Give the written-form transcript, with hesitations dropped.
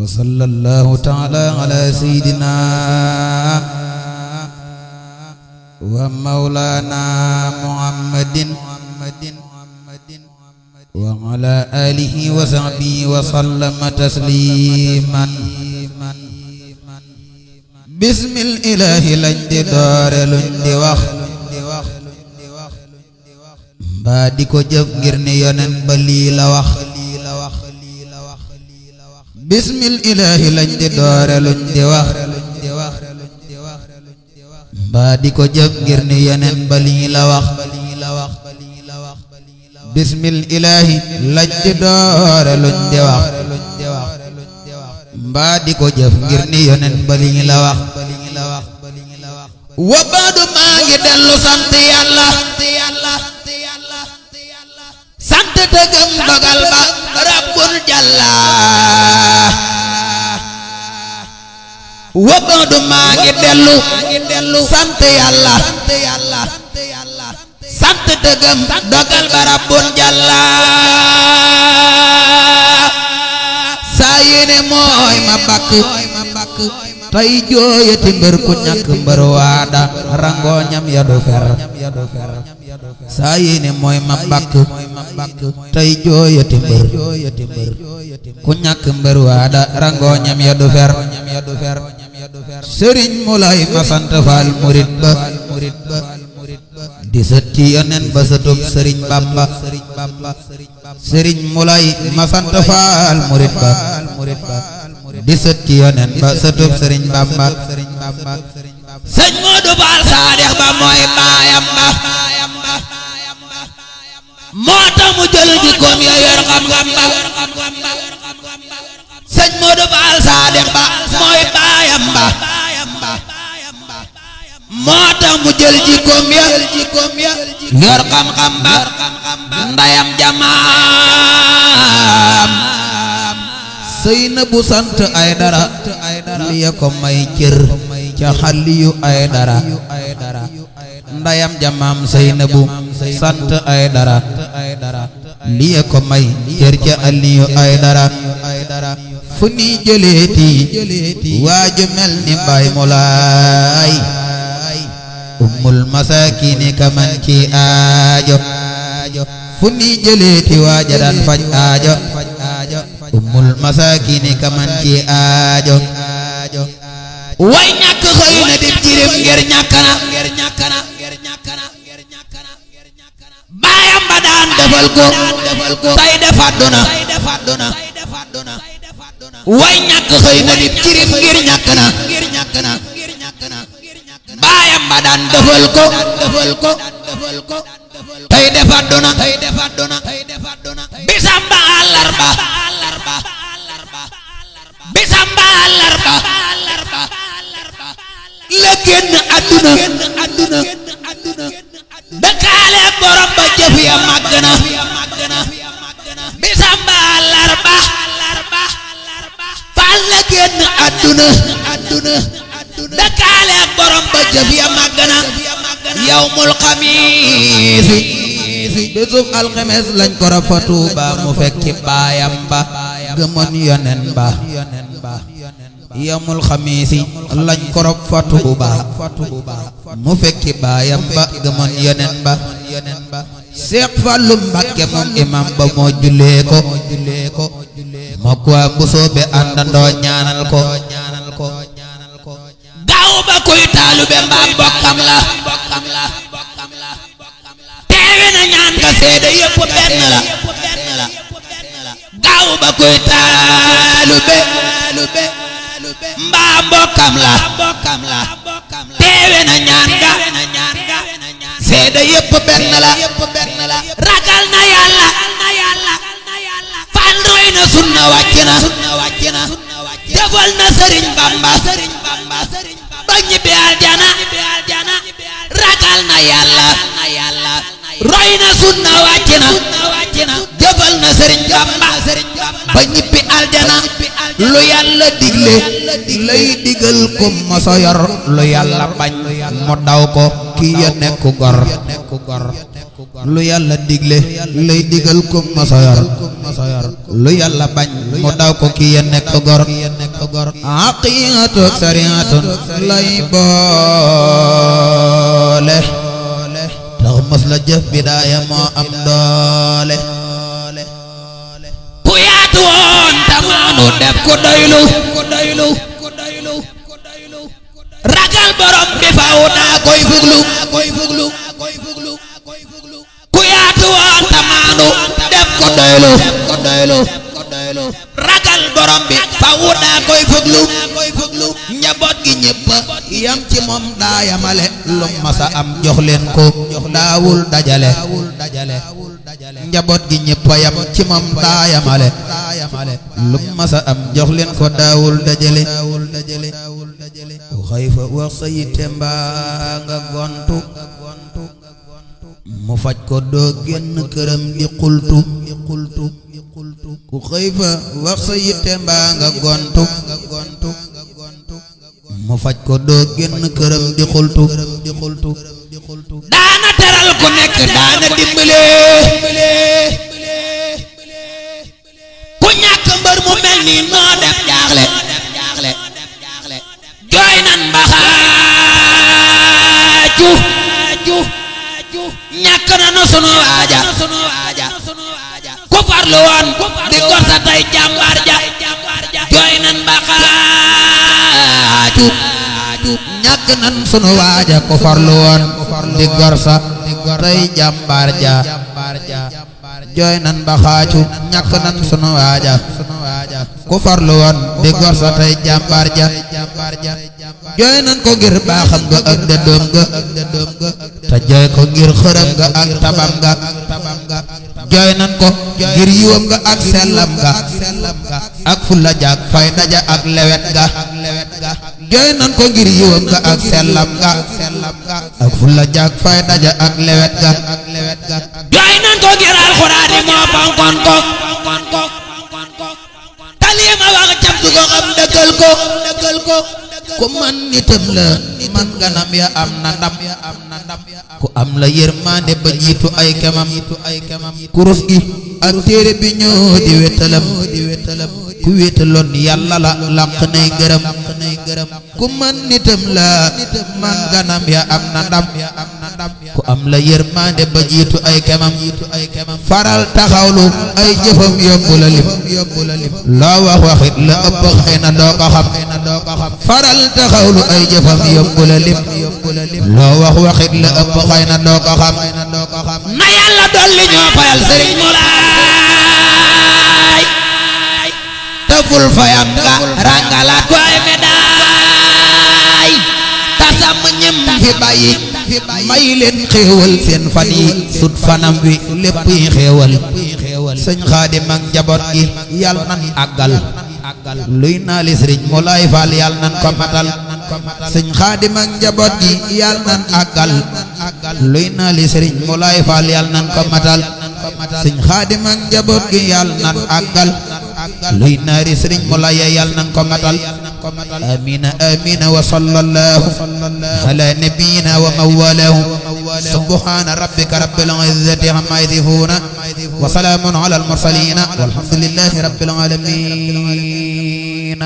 وصلى الله تعالى على سيدنا ومولانا محمد وعلى آله وصحبه وسلم تسليما بسم الإله لنجدار لنجي وخ بعد ko jëf ngir ne yonen ba lii la wax bismil ilaahi lañ di doore luñ di wax mbaa di ko jëf ngir ne yonen ba lii la wax bismil ilaahi lañ di doore luñ di wax mbaa di ko jëf ngir ne yonen ba lii la wax wa baadu maa ngi dellu sant yàlla sant tëgëm dogal ba rabbul jalla wa baadu maa ngi dellu sant yàlla sant tëgëm dogal ba rabbul jalla saa yéene mooy ma bakk tey jooyati mbër ku ñàkk mbër waada rangooñam ya du fer saa yéene mooy ma bakk tey jooyati mbër ku ñàkk mbër waada rangooñam ya du fer sëriñ Moulay ma sant Faal murit ba di sët ci yonen ba sëtub sëriñ Bamba sëriñ Moulay ma sant Faal murit ba di sët ci yonen ba sëtub sëriñ Bamba sëñ Moodu Faal Saadix ba mooy baayam ba moo tax mu jël jikkoom ya yor xam-xam ba sëñ Moodu Faal Saadix ba mooy baayam ba moo tax mu jël jikkoom ya yor xam-xam ba ndayam jamaam Seynabu sant ay dara liya ko may cër ca xaliyu ay dara ndayam jamaam Seynabu sant ay dara liya ko may cër ca xaliyu ay dara fu ni jëleeti waaju mel ni Baay Moulay ummul masakini kaman ci aajo fu ni jëleeti waaja daan faj aajo ummul masakini kaman ci aajo way ñàkk xëy na di jirim ngir ñàkk na baayam ba daan defal ko tay defaduna way ñàkk xëy na di jirim ngir ñàkk na baayam ba daan defal ko tay defaduna bisamba àllarba la génn àdduna dëkkaale borom ba jëf ya màgg na bisamba àllarba faal la génn àdduna dëkkaale borom ba jëf ya màgg na yawmul xamiisi bésub alxames lañ ko rafa Tuuba mu fekki baayam ba gëmoon yonen ba yawmul xamiisi lañ ko rafa Tuuba mu fekki baayam ba gëmoon yonen ba Seex Fallu Mbàkke moom imam ba moo jullee ko moo ko bu soobe àndandoo ñaanal ko gaaw ba kuy taalube mbaa bokkam la teewe na ñaan nga seede yëpp benn la gaaw ba kuy taalube mbaa bokkam la teewe na ñaan nga seede yëpp benn la ragal na yàlla fan roy na sunna wàcc na defal na sëriñ Bamba ba ñibbi aljana ragal na yàlla roy na sunna wàcc na defal na sëriñ Bamba ba ñibbi aljana lu yàlla digle lay digal ko moso yor lu yàlla bañ mu daw ko kii ya nekk gor lu yàlla digle lay digal ko masayor lu yàlla bañ mu daw ko ki ya nekk gor aqiyatu sariatun lay boole tax mas la jëf bidaaya moo am doole ku yaatu woon tamaanu def ko doylu ragal borom bi faw naa koy fuglu ku yaatu woon tamaanu def ko doylu ragal borom bi faw naa koy fuglu njaboot gi ñëpp yam ci moom daa yamale lu masa am jox leen ko daawul dajale njaboot gi ñëpp yam ci moom daa yamale lu masa am jox leen ko daawul dajale ku xëy fa wax sa yitte mbaa nga gontu mu faj ko doo génn këram di xultu ku xëy fa wax sa yitte mbaa nga gontu mu faj ko doo génn këram di xultu daana teral ku nekk daana dimbale ku ñàkk mbër mu mel ni noo def jaaxle jooy nan mbaxaaju ñàkk nanu sunu waaja ku farlu woon di gor sa tey jàmbaar ja jooy nan mbaxaaju ñàkk nan sunu waaja ku farlu woon di gor sa tey jàmbaar ja jooy nan mbaxaaju ñàkk nan sunu waaja ku farlu woon di gor sa tey jàmbaar ja jooy nan ko ngir baaxam ga ak dëddoom ga te jooy ko ngir xërëm ga ak tabam ga jooy nan ko ngir yiwam ga ak sellam ga ak fulla jaag fayda ja ak lewet ga jooy nan ko ngir yiwam ga ak sellam ga ak fulla jaag fayda ja ak lewet ga jooy nan ko ngir alxuraani moo fonkoon ko talima wax jam du ko xam dëggal ko ku man nitam la man ganam ya am na ndam ku am la yërmande ba jiitu ay kemam kurus gi ak téere bi ñoo di wetalam ku wetaloon yàlla la làq nay gërëm ku man nitam la man ganam ya am na ndam ku am la yërmande ba jiitu ay kemam faral taxawlu ay jëfam yombu la lim loo wax waxit la ëpp xëy na doo ko xam faral taxawlu ay jëfam yombu la lim loo wax waxit la ëpp xëy na doo ko xam na yàlla dolli ñoo fayal sëriñ Moulay tëful fayam nga rangalaat ko ay médaay tasam ñem fi bàyyi may leen xéewal seen fan yi sut fanam wi lépp yi xéewal sëñ Xaadim ak njaboot gi yàlla nan àggal luy naa li sëriñ Moulay Fall yàlla nan ko matal sëñ Xaadim ak njaboot gi yàlla nan àggal luy naa li sëriñ Moulay Fall yàlla nan ko matal sëñ Xaadim ak njaboot gi yàlla nan àggal luy naa li sëriñ Moulay yàlla nan ko matal amina amina wa sallallahu ala nabiyyina wa mawwalahu subhana rabbika rabbil izzati amma yasifuna wa salamun ala al mursalin walhamdulillahi rabbil alamin